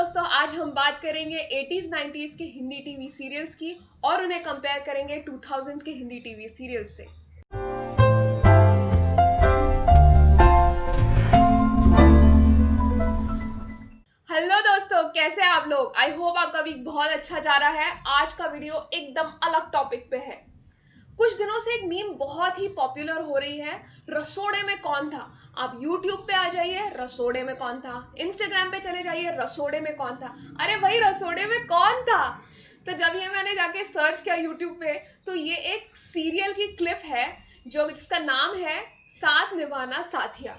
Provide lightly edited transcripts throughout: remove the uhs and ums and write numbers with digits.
दोस्तों, आज हम बात करेंगे 80s 90s के हिंदी टीवी सीरियल्स की और उन्हें कंपेयर करेंगे 2000s के हिंदी टीवी सीरियल्स से। हेलो दोस्तों, कैसे हैं आप लोग? आई होप आपका वीक बहुत अच्छा जा रहा है। आज का वीडियो एकदम अलग टॉपिक पे है। कुछ दिनों से एक मीम बहुत ही पॉपुलर हो रही है, रसोड़े में कौन था। आप यूट्यूब पे आ जाइए, रसोड़े में कौन था। इंस्टाग्राम पे चले जाइए, रसोड़े में कौन था। अरे भाई, रसोड़े में कौन था? तो जब ये मैंने जाके सर्च किया यूट्यूब पे, तो ये एक सीरियल की क्लिप है जिसका नाम है साथ निभाना साथिया।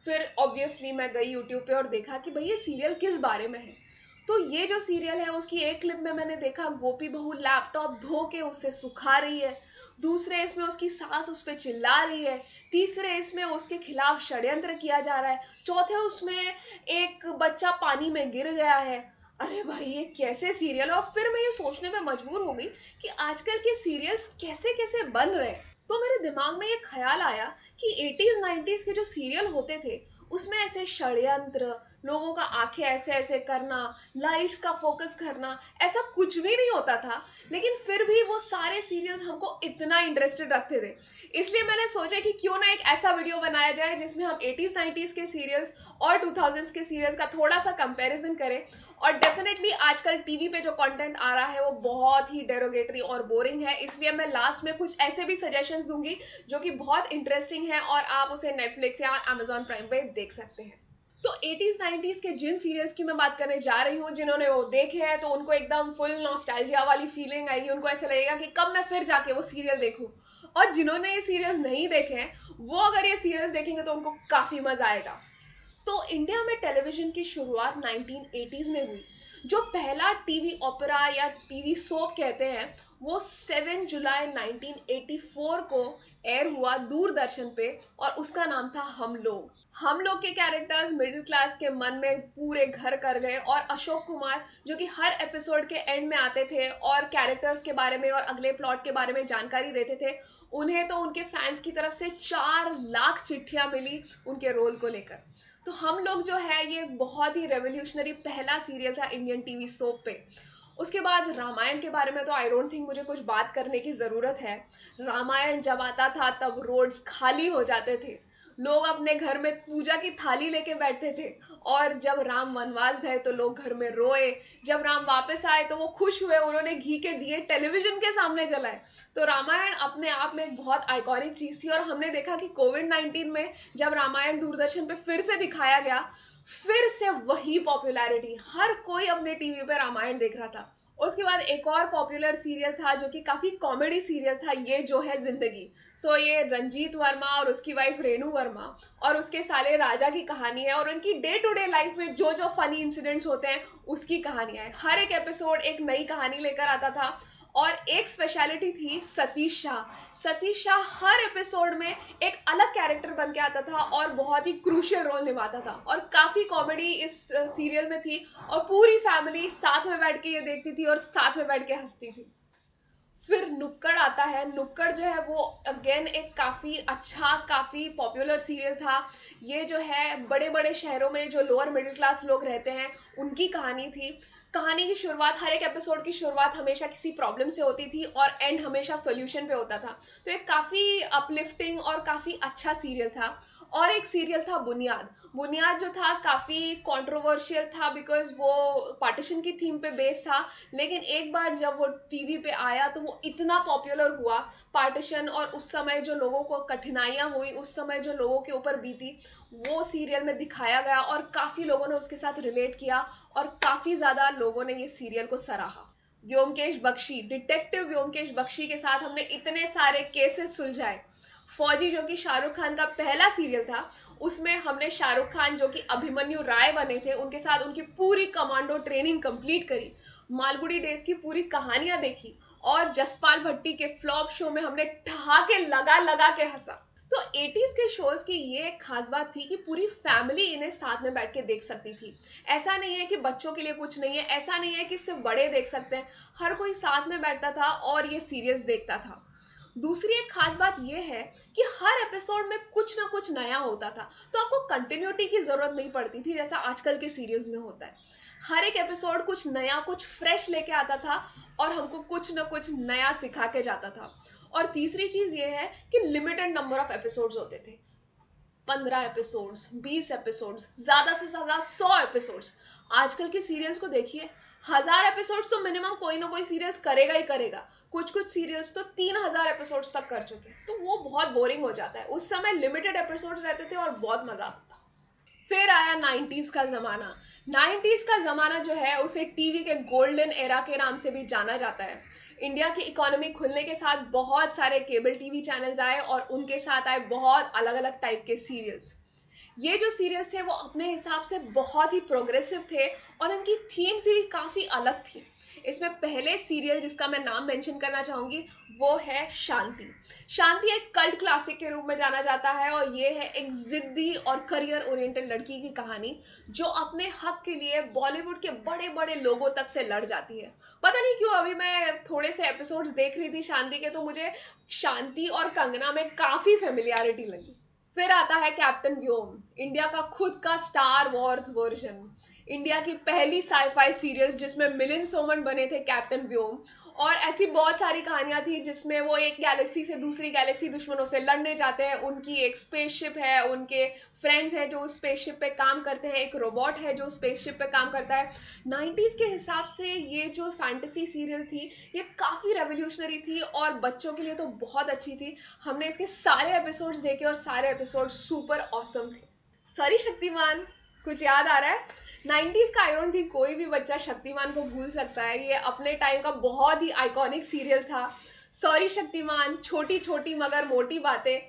फिर ऑब्वियसली मैं गई यूट्यूब पे और देखा कि भाई ये सीरियल किस बारे में है। तो ये जो सीरियल है उसकी एक क्लिप में मैंने देखा गोपी बहू लैपटॉप धो के उसे सुखा रही है, दूसरे इसमें उसकी सास उस पर चिल्ला रही है, तीसरे इसमें उसके खिलाफ षड्यंत्र किया जा रहा है, चौथे उसमें एक बच्चा पानी में गिर गया है। अरे भाई, ये कैसे सीरियल है? और फिर मैं ये सोचने में मजबूर हो गई कि आजकल के सीरियल्स कैसे कैसे बन रहे हैं। तो मेरे दिमाग में ये ख्याल आया कि 80s 90s के जो सीरियल होते थे उसमें ऐसे षड्यंत्र, लोगों का आंखें ऐसे ऐसे करना, लाइट्स का फोकस करना, ऐसा कुछ भी नहीं होता था। लेकिन फिर भी वो सारे सीरियल्स हमको इतना इंटरेस्टेड रखते थे। इसलिए मैंने सोचा कि क्यों ना एक ऐसा वीडियो बनाया जाए जिसमें हम 80s 90s के सीरियल्स और 2000s के सीरियल्स का थोड़ा सा कंपैरिजन करें। और डेफिनेटली आजकल टीवी पे जो कंटेंट आ रहा है वो बहुत ही डेरोगेटरी और बोरिंग है, इसलिए मैं लास्ट में कुछ ऐसे भी सजेशंस दूंगी जो कि बहुत इंटरेस्टिंग है और आप उसे नेटफ्लिक्स या अमेजॉन प्राइम पे देख सकते हैं। तो 80s 90s के जिन सीरियल्स की मैं बात करने जा रही हूँ, जिन्होंने वो देखे हैं तो उनको एकदम फुल नॉस्टैल्जिया वाली फीलिंग आएगी। उनको ऐसा लगेगा कि कब मैं फिर जाके वो सीरियल देखूं। और जिन्होंने ये सीरियल्स नहीं देखे हैं, वो अगर ये सीरियल्स देखेंगे तो उनको काफ़ी मज़ा आएगा। तो इंडिया में टेलीविज़न की शुरुआत 1980s में हुई। जो पहला टीवी ओपेरा या टीवी सोप कहते हैं वो 7 जुलाई 1984 को एयर हुआ दूरदर्शन पे, और उसका नाम था हम लोग। हम लोग के कैरेक्टर्स मिडिल क्लास के मन में पूरे घर कर गए, और अशोक कुमार जो कि हर एपिसोड के एंड में आते थे और कैरेक्टर्स के बारे में और अगले प्लॉट के बारे में जानकारी देते थे, उन्हें तो उनके फैंस की तरफ से 4 लाख चिट्ठियां मिली उनके रोल को लेकर। तो हम लोग जो है ये बहुत ही रेवोल्यूशनरी पहला सीरियल था इंडियन टीवी सोप पे। उसके बाद रामायण के बारे में तो आई डोंट थिंक मुझे कुछ बात करने की ज़रूरत है। रामायण जब आता था तब रोड्स खाली हो जाते थे, लोग अपने घर में पूजा की थाली लेके बैठते थे। और जब राम वनवास गए तो लोग घर में रोए, जब राम वापस आए तो वो खुश हुए, उन्होंने घी के दिए टेलीविजन के सामने जलाए। तो रामायण अपने आप में एक बहुत आइकॉनिक चीज़ थी। और हमने देखा कि कोविड-19 में जब रामायण दूरदर्शन पे फिर से दिखाया गया, फिर से वही पॉपुलैरिटी, हर कोई अपने टीवी पे रामायण देख रहा था। उसके बाद एक और पॉपुलर सीरियल था जो कि काफ़ी कॉमेडी सीरियल था, ये जो है जिंदगी। ये रंजीत वर्मा और उसकी वाइफ रेणु वर्मा और उसके साले राजा की कहानी है, और उनकी डे टू डे लाइफ में जो जो फनी इंसिडेंट्स होते हैं उसकी कहानियां है। हर एक एपिसोड एक नई कहानी लेकर आता था। और एक स्पेशलिटी थी सतीश शाह। सतीश शाह हर एपिसोड में एक अलग कैरेक्टर बन के आता था और बहुत ही क्रूशियल रोल निभाता था, और काफ़ी कॉमेडी इस सीरियल में थी। और पूरी फैमिली साथ में बैठ के ये देखती थी और साथ में बैठ के हंसती थी। फिर नुक्कड़ आता है। नुक्कड़ जो है वो अगेन एक काफ़ी अच्छा, काफ़ी पॉपुलर सीरियल था। ये जो है बड़े बड़े शहरों में जो लोअर मिडिल क्लास लोग रहते हैं उनकी कहानी थी। कहानी की शुरुआत, हर एक एपिसोड की शुरुआत हमेशा किसी प्रॉब्लम से होती थी और एंड हमेशा सॉल्यूशन पे होता था। तो एक काफ़ी अपलिफ्टिंग और काफ़ी अच्छा सीरियल था। और एक सीरियल था बुनियाद। बुनियाद जो था काफ़ी कंट्रोवर्शियल था बिकॉज वो पार्टीशन की थीम पे बेस था। लेकिन एक बार जब वो टीवी पे आया तो वो इतना पॉपुलर हुआ, पार्टीशन और उस समय जो लोगों को कठिनाइयाँ हुई, उस समय जो लोगों के ऊपर बीती, वो सीरियल में दिखाया गया और काफ़ी लोगों ने उसके साथ रिलेट किया और काफ़ी ज़्यादा लोगों ने ये सीरियल को सराहा। व्योमकेश बख्शी, डिटेक्टिव व्योमकेश बख्शी के साथ हमने इतने सारे केसेस सुलझाए। फौजी जो कि शाहरुख खान का पहला सीरियल था, उसमें हमने शाहरुख खान जो कि अभिमन्यु राय बने थे उनके साथ उनकी पूरी कमांडो ट्रेनिंग कंप्लीट करी, मालगुडी डेज की पूरी कहानियां देखी, और जसपाल भट्टी के फ्लॉप शो में हमने ठहाके लगा लगा के हंसा। तो 80s के शोज की ये एक खास बात थी कि पूरी फैमिली इन्हें साथ में बैठ के देख सकती थी। ऐसा नहीं है कि बच्चों के लिए कुछ नहीं है, ऐसा नहीं है कि सिर्फ बड़े देख सकते हैं, हर कोई साथ में बैठता था और ये सीरियल्स देखता था। दूसरी एक खास बात यह है कि हर एपिसोड में कुछ ना कुछ नया होता था, तो आपको कंटिन्यूटी की जरूरत नहीं पड़ती थी जैसा आजकल के सीरियल्स में होता है। हर एक एपिसोड कुछ नया, कुछ फ्रेश लेके आता था और हमको कुछ ना कुछ नया सिखा के जाता था। और तीसरी चीज ये है कि लिमिटेड नंबर ऑफ एपिसोड्स होते थे। 15 एपिसोड्स, 20 एपिसोड्स, ज्यादा से ज्यादा 100 एपिसोड्स। आजकल के सीरियल्स को देखिए, 1000 एपिसोड्स तो मिनिमम कोई ना कोई सीरियल्स करेगा ही करेगा। कुछ कुछ सीरियल्स तो 3000 एपिसोड्स तक कर चुके हैं, तो वो बहुत बोरिंग हो जाता है। उस समय लिमिटेड एपिसोड्स रहते थे और बहुत मजा आता था। फिर आया 90s का ज़माना। 90s का ज़माना जो है उसे टीवी के गोल्डन एरा के नाम से भी जाना जाता है। इंडिया की इकोनॉमी खुलने के साथ बहुत सारे केबल टीवी चैनल्स आए और उनके साथ आए बहुत अलग अलग टाइप के सीरियल्स। ये जो सीरियल्स थे वो अपने हिसाब से बहुत ही प्रोग्रेसिव थे और इनकी थीम्स भी काफ़ी अलग थी। इसमें पहले सीरियल जिसका मैं नाम मेंशन करना चाहूँगी वो है शांति। शांति एक कल्ट क्लासिक के रूप में जाना जाता है और ये है एक जिद्दी और करियर ओरिएंटेड लड़की की कहानी जो अपने हक के लिए बॉलीवुड के बड़े बड़े लोगों तक से लड़ जाती है। पता नहीं क्यों अभी मैं थोड़े से एपिसोड्स देख रही थी शांति के, तो मुझे शांति और कंगना में काफ़ी फेमिलियरिटी लगी। फिर आता है कैप्टन व्योम, इंडिया का खुद का स्टार वॉर्स वर्जन। इंडिया की पहली साईफाई सीरीज जिसमें मिलिंद सोमन बने थे कैप्टन व्योम। और ऐसी बहुत सारी कहानियां थी जिसमें वो एक गैलेक्सी से दूसरी गैलेक्सी दुश्मनों से लड़ने जाते हैं। उनकी एक स्पेसशिप है, उनके फ्रेंड्स हैं जो उस स्पेसशिप पे काम करते हैं, एक रोबोट है जो स्पेसशिप पे काम करता है। 90s के हिसाब से ये जो फैंटेसी सीरियल थी ये काफ़ी रेवोल्यूशनरी थी और बच्चों के लिए तो बहुत अच्छी थी। हमने इसके सारे एपिसोड्स देखे और सारे एपिसोड सुपर ऑसम थे। सॉरी शक्तिमान, कुछ याद आ रहा है? 90s का आई डोंट थिंक कोई भी बच्चा शक्तिमान को भूल सकता है। ये अपने टाइम का बहुत ही आइकॉनिक सीरियल था। सॉरी शक्तिमान, छोटी छोटी मगर मोटी बातें,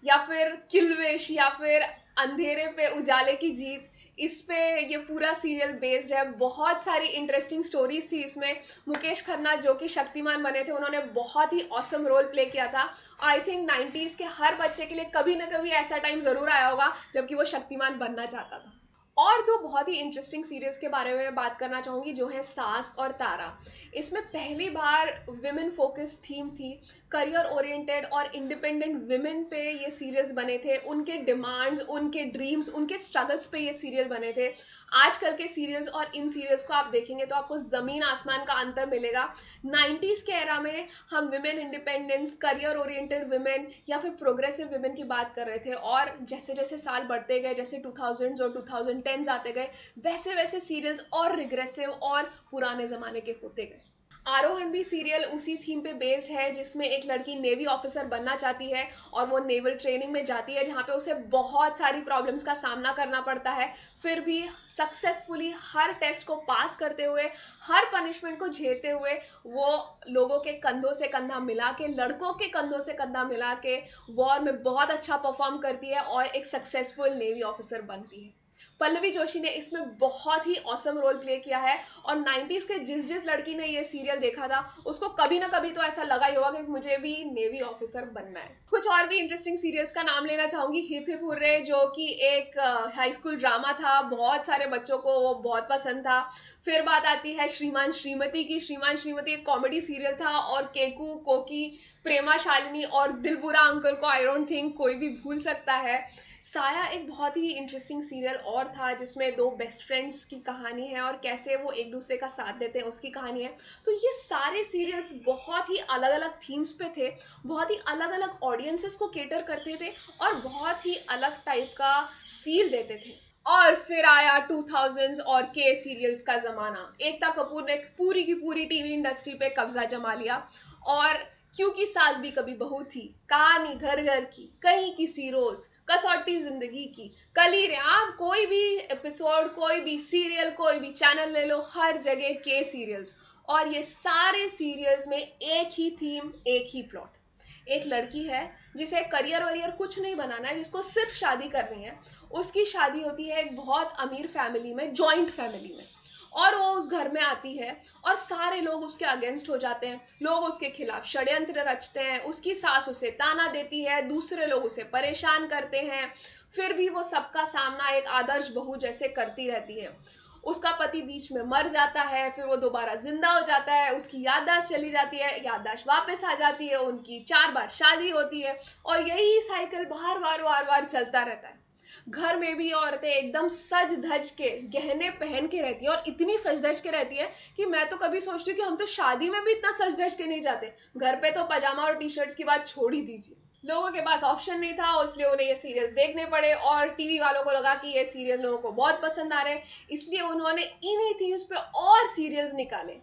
या फिर किलविश, या फिर अंधेरे पे उजाले की जीत, इस पे ये पूरा सीरियल बेस्ड है। बहुत सारी इंटरेस्टिंग स्टोरीज थी इसमें। मुकेश खन्ना जो कि शक्तिमान बने थे उन्होंने बहुत ही ऑसम रोल प्ले किया था। और आई थिंक 90s के हर बच्चे के लिए कभी ना कभी ऐसा टाइम ज़रूर आया होगा जबकि वो शक्तिमान बनना चाहता था। और दो बहुत ही इंटरेस्टिंग सीरियल्स के बारे में बात करना चाहूँगी जो है सास और तारा। इसमें पहली बार विमेन फोकस थीम थी, करियर ओरिएंटेड और इंडिपेंडेंट विमेन पे ये सीरियल्स बने थे। उनके डिमांड्स, उनके ड्रीम्स, उनके स्ट्रगल्स पे ये सीरियल बने थे। आजकल के सीरियल्स और इन सीरियल्स को आप देखेंगे तो आपको ज़मीन आसमान का अंतर मिलेगा। 90s के एरा में हम women independence, career oriented women या फिर प्रोग्रेसिव विमेन की बात कर रहे थे, और जैसे जैसे साल बढ़ते गए, जैसे 2000s और 2010s आते गए, वैसे वैसे सीरियल्स और रिग्रेसिव और पुराने ज़माने के होते गए। आरोहण भी सीरियल उसी थीम पे बेस्ड है जिसमें एक लड़की नेवी ऑफिसर बनना चाहती है और वो नेवल ट्रेनिंग में जाती है जहाँ पे उसे बहुत सारी प्रॉब्लम्स का सामना करना पड़ता है। फिर भी सक्सेसफुली हर टेस्ट को पास करते हुए, हर पनिशमेंट को झेलते हुए वो लोगों के कंधों से कंधा मिला के, लड़कों के कंधों से कंधा मिला के वॉर में बहुत अच्छा परफॉर्म करती है और एक सक्सेसफुल नेवी ऑफिसर बनती है। पल्लवी जोशी ने इसमें बहुत ही ऑसम रोल प्ले किया है और 90s के जिस जिस लड़की ने ये सीरियल देखा था उसको कभी ना कभी तो ऐसा लगा ही होगा कि मुझे भी नेवी ऑफिसर बनना है। कुछ और भी इंटरेस्टिंग सीरियल्स का नाम लेना चाहूंगी। हिप हिप हुर्रे जो कि एक हाई स्कूल ड्रामा था, बहुत सारे बच्चों को वो बहुत पसंद था। फिर बात आती है श्रीमान श्रीमती की। श्रीमान श्रीमती एक कॉमेडी सीरियल था और केकू, कोकी, प्रेमा शालिनी और दिलबुरा अंकल को आई डोंट थिंक कोई भी भूल सकता है। साया एक बहुत ही इंटरेस्टिंग सीरियल और था जिसमें दो बेस्ट फ्रेंड्स की कहानी है और कैसे वो एक दूसरे का साथ देते हैं उसकी कहानी है। तो ये सारे सीरियल्स बहुत ही अलग अलग थीम्स पे थे, बहुत ही अलग अलग ऑडियंसेस को केटर करते थे और बहुत ही अलग टाइप का फील देते थे। और फिर आया 2000s और के सीरियल्स का ज़माना। एकता कपूर ने पूरी की पूरी टीवी इंडस्ट्री पे कब्जा जमा लिया। और क्योंकि सास भी कभी बहू थी, कहानी घर घर की, कहीं किसी रोज, कसौटी जिंदगी की, कल ही रे, आप कोई भी एपिसोड, कोई भी सीरियल, कोई भी चैनल ले लो, हर जगह के सीरियल्स। और ये सारे सीरियल्स में एक ही थीम, एक ही प्लॉट। एक लड़की है जिसे करियर वरियर कुछ नहीं बनाना है, जिसको सिर्फ शादी करनी है। उसकी शादी होती है एक बहुत अमीर फैमिली में, जॉइंट फैमिली में, और वो उस घर में आती है और सारे लोग उसके अगेंस्ट हो जाते हैं। लोग उसके खिलाफ षड्यंत्र रचते हैं, उसकी सास उसे ताना देती है, दूसरे लोग उसे परेशान करते हैं, फिर भी वो सबका सामना एक आदर्श बहू जैसे करती रहती है। उसका पति बीच में मर जाता है, फिर वो दोबारा जिंदा हो जाता है, उसकी याददाश्त चली जाती है, याददाश्त वापस आ जाती है, उनकी 4 बार शादी होती है और यही साइकिल बार बार चलता रहता है। घर में भी औरतें एकदम सज धज के गहने पहन के रहती है और इतनी सज धज के रहती है कि मैं तो कभी सोचती हूँ कि हम तो शादी में भी इतना सज धज के नहीं जाते। घर पे तो पजामा और टी शर्ट्स की बात छोड़ ही दीजिए। लोगों के पास ऑप्शन नहीं था, इसलिए उन्हें ये सीरियल्स देखने पड़े और टीवी वालों को लगा कि ये सीरियल लोगों को बहुत पसंद आ रहे हैं, इसलिए उन्होंने इन्हीं थीम्स पे और सीरियल्स निकाले।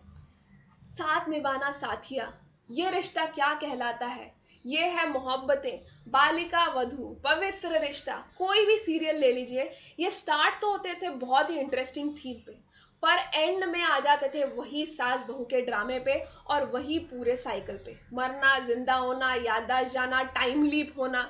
साथ निभाना साथिया, ये रिश्ता क्या कहलाता है, ये है मोहब्बतें, बालिका वधू, पवित्र रिश्ता, कोई भी सीरियल ले लीजिए, ये स्टार्ट तो होते थे बहुत ही इंटरेस्टिंग थीम पे, पर एंड में आ जाते थे वही सास बहू के ड्रामे पे और वही पूरे साइकिल पे, मरना, जिंदा होना, याददाश्त जाना, टाइम लीप होना,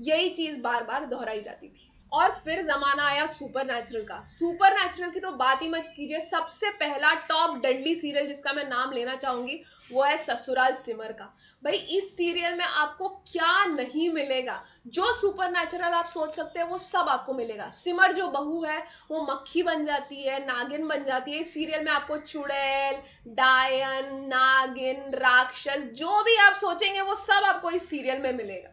यही चीज बार बार दोहराई जाती थी। और फिर जमाना आया सुपर नेचुरल का। सुपर नेचुरल की तो बात ही मत कीजिए। सबसे पहला टॉप डडली सीरियल जिसका मैं नाम लेना चाहूंगी वो है ससुराल सिमर का। भाई इस सीरियल में आपको क्या नहीं मिलेगा, जो सुपर नेचुरल आप सोच सकते हैं वो सब आपको मिलेगा। सिमर जो बहू है वो मक्खी बन जाती है, नागिन बन जाती है। इस सीरियल में आपको चुड़ैल, डायन, नागिन, राक्षस, जो भी आप सोचेंगे वो सब आपको इस सीरियल में मिलेगा।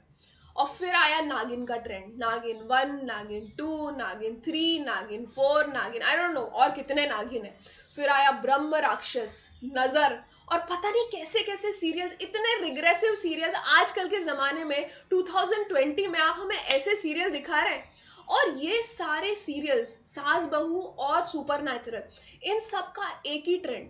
और फिर आया नागिन का ट्रेंड, नागिन 1, नागिन 2, नागिन 3, नागिन 4, नागिन आई डोंट नो और कितने नागिन है। फिर आया ब्रह्म राक्षस, नजर, और पता नहीं कैसे कैसे सीरियल्स, इतने रिग्रेसिव सीरियल्स आजकल के ज़माने में 2020 में आप हमें ऐसे सीरियल दिखा रहे हैं। और ये सारे सीरियल्स, सास बहू और सुपर नेचुरल, इन सब का एक ही ट्रेंड,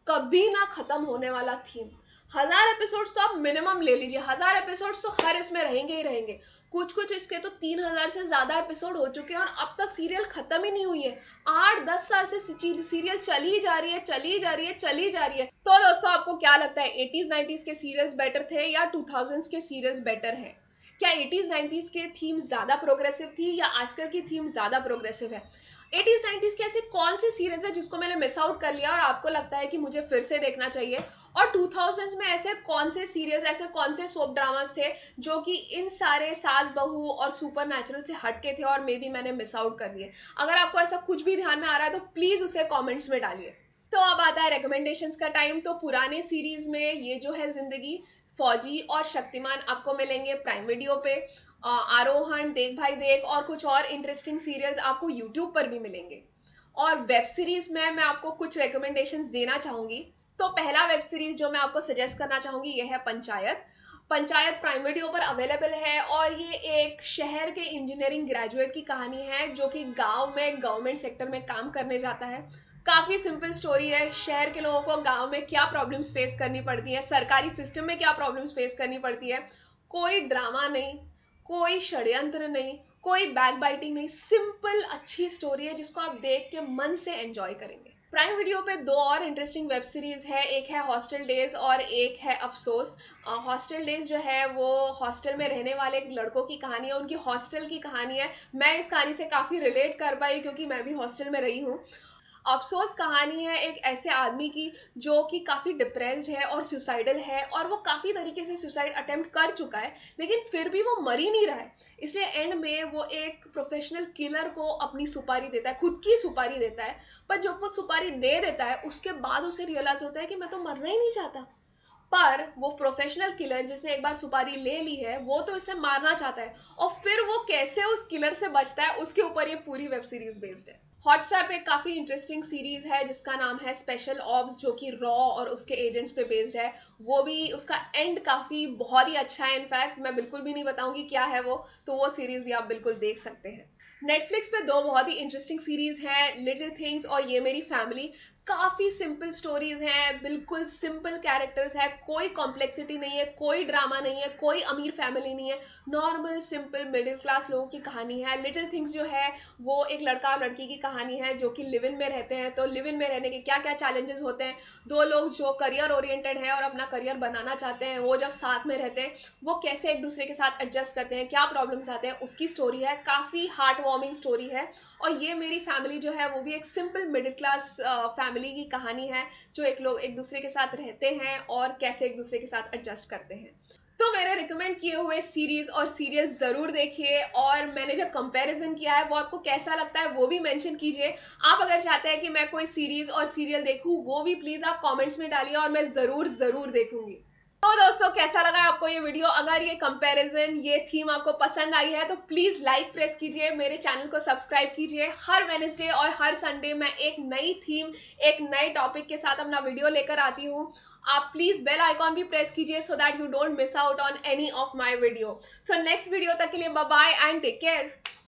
कभी ना खत्म होने वाला थीम। 1000 एपिसोड्स तो आप मिनिमम ले लीजिए, 1000 एपिसोड्स तो हर इसमें रहेंगे ही रहेंगे। कुछ कुछ इसके तो 3000 से ज्यादा एपिसोड हो चुके हैं और अब तक सीरियल खत्म ही नहीं हुई है। 8-10 साल से सीरियल चली जा रही है, चली जा रही है, चली जा रही है। तो दोस्तों आपको क्या लगता है, 80s 90s के सीरियल्स बेटर थे या 2000s के सीरियल्स बेटर हैं? क्या 80s 90s के थीम ज्यादा प्रोग्रेसिव थी या आजकल की थीम ज्यादा प्रोग्रेसिव है? 80s 90s के ऐसे कौन से सीरीज है जिसको मैंने मिस आउट कर लिया और आपको लगता है कि मुझे फिर से देखना चाहिए? और 2000s में ऐसे कौन से सीरियल्स, ऐसे कौन से सोप ड्रामास थे जो कि इन सारे सास बहू और सुपर नेचुरल से हटके थे और मे बी मैंने मिस आउट कर लिए? अगर आपको ऐसा कुछ भी ध्यान में आ रहा है तो प्लीज उसे कॉमेंट्स में डालिए। तो अब आता है रिकमेंडेशंस का टाइम। तो पुराने सीरीज में ये जो है जिंदगी, फौजी और शक्तिमान आपको मिलेंगे प्राइम वीडियो पे। आरोहण, देख भाई देख और कुछ और इंटरेस्टिंग सीरियल्स आपको यूट्यूब पर भी मिलेंगे। और वेब सीरीज में मैं आपको कुछ रिकमेंडेशंस देना चाहूंगी। तो पहला वेब सीरीज जो मैं आपको सजेस्ट करना चाहूंगी ये है पंचायत। पंचायत प्राइम वीडियो पर अवेलेबल है और ये एक शहर के इंजीनियरिंग ग्रेजुएट की कहानी है जो कि गांव में गवर्नमेंट सेक्टर में काम करने जाता है। काफ़ी सिंपल स्टोरी है, शहर के लोगों को गांव में क्या प्रॉब्लम्स फेस करनी पड़ती है, सरकारी सिस्टम में क्या प्रॉब्लम्स फेस करनी पड़ती है। कोई ड्रामा नहीं, कोई षड्यंत्र नहीं, कोई बैक बाइटिंग नहीं, सिंपल अच्छी स्टोरी है जिसको आप देख के मन से एंजॉय करेंगे। प्राइम वीडियो पे दो और इंटरेस्टिंग वेब सीरीज है, एक है हॉस्टल डेज और एक है अफसोस। हॉस्टल डेज जो है वो हॉस्टल में रहने वाले लड़कों की कहानी है, उनकी हॉस्टल की कहानी है। मैं इस कहानी से काफ़ी रिलेट कर पाई क्योंकि मैं भी हॉस्टल में रही हूँ। अफसोस कहानी है एक ऐसे आदमी की जो कि काफ़ी डिप्रेस्ड है और सुसाइडल है और वो काफ़ी तरीके से सुसाइड अटेम्प्ट कर चुका है, लेकिन फिर भी वो मर ही नहीं रहा है। इसलिए एंड में वो एक प्रोफेशनल किलर को अपनी सुपारी देता है, खुद की सुपारी देता है। पर जब वो सुपारी दे देता है उसके बाद उसे रियलाइज होता है कि मैं तो मरना ही नहीं चाहता। पर वो प्रोफेशनल किलर जिसने एक बार सुपारी ले ली है वो तो इसे मारना चाहता है, और फिर वो कैसे उस किलर से बचता है उसके ऊपर ये पूरी वेब सीरीज बेस्ड है। हॉटस्टार पे काफ़ी इंटरेस्टिंग सीरीज है जिसका नाम है स्पेशल ऑप्स, जो कि रॉ और उसके एजेंट्स पे बेस्ड है। वो भी, उसका एंड काफ़ी बहुत ही अच्छा है। इनफैक्ट मैं बिल्कुल भी नहीं बताऊंगी क्या है वो, तो वो सीरीज भी आप बिल्कुल देख सकते हैं। नेटफ्लिक्स पे दो बहुत ही इंटरेस्टिंग सीरीज हैं, लिटिल थिंग्स और ये मेरी फैमिली। काफ़ी सिंपल स्टोरीज हैं, बिल्कुल सिंपल कैरेक्टर्स है, कोई कॉम्प्लेक्सिटी नहीं है, कोई ड्रामा नहीं है, कोई अमीर फैमिली नहीं है, नॉर्मल सिंपल मिडिल क्लास लोगों की कहानी है। लिटिल थिंग्स जो है वो एक लड़का और लड़की की कहानी है जो कि लिव इन में रहते हैं। तो लिव इन में रहने के क्या क्या चैलेंजेस होते हैं, दो लोग जो करियर ओरिएंटेड है और अपना करियर बनाना चाहते हैं वो जब साथ में रहते हैं वो कैसे एक दूसरे के साथ एडजस्ट करते हैं, क्या प्रॉब्लम्स आते हैं, उसकी स्टोरी है। काफ़ी हार्ट वार्मिंग स्टोरी है। और ये मेरी फैमिली जो है वो भी एक सिंपल मिडिल क्लास फैमिली की कहानी है, जो एक लोग एक दूसरे के साथ रहते हैं और कैसे एक दूसरे के साथ एडजस्ट करते हैं। तो मेरे रिकमेंड किए हुए सीरीज और सीरियल जरूर देखिए, और मैंने जो कंपैरिजन किया है वो आपको कैसा लगता है वो भी मेंशन कीजिए। आप अगर चाहते हैं कि मैं कोई सीरीज और सीरियल देखूं वो भी प्लीज आप कमेंट्स में डालिए, और मैं जरूर जरूर देखूंगी। तो दोस्तों, कैसा लगा आपको ये वीडियो? अगर ये कंपैरिजन, ये थीम आपको पसंद आई है तो प्लीज लाइक प्रेस कीजिए, मेरे चैनल को सब्सक्राइब कीजिए। हर वेडनेसडे और हर संडे मैं एक नई थीम, एक नए टॉपिक के साथ अपना वीडियो लेकर आती हूँ। आप प्लीज बेल आइकॉन भी प्रेस कीजिए so that you don't miss out on any of my video. So next video तक के लिए bye bye and take care.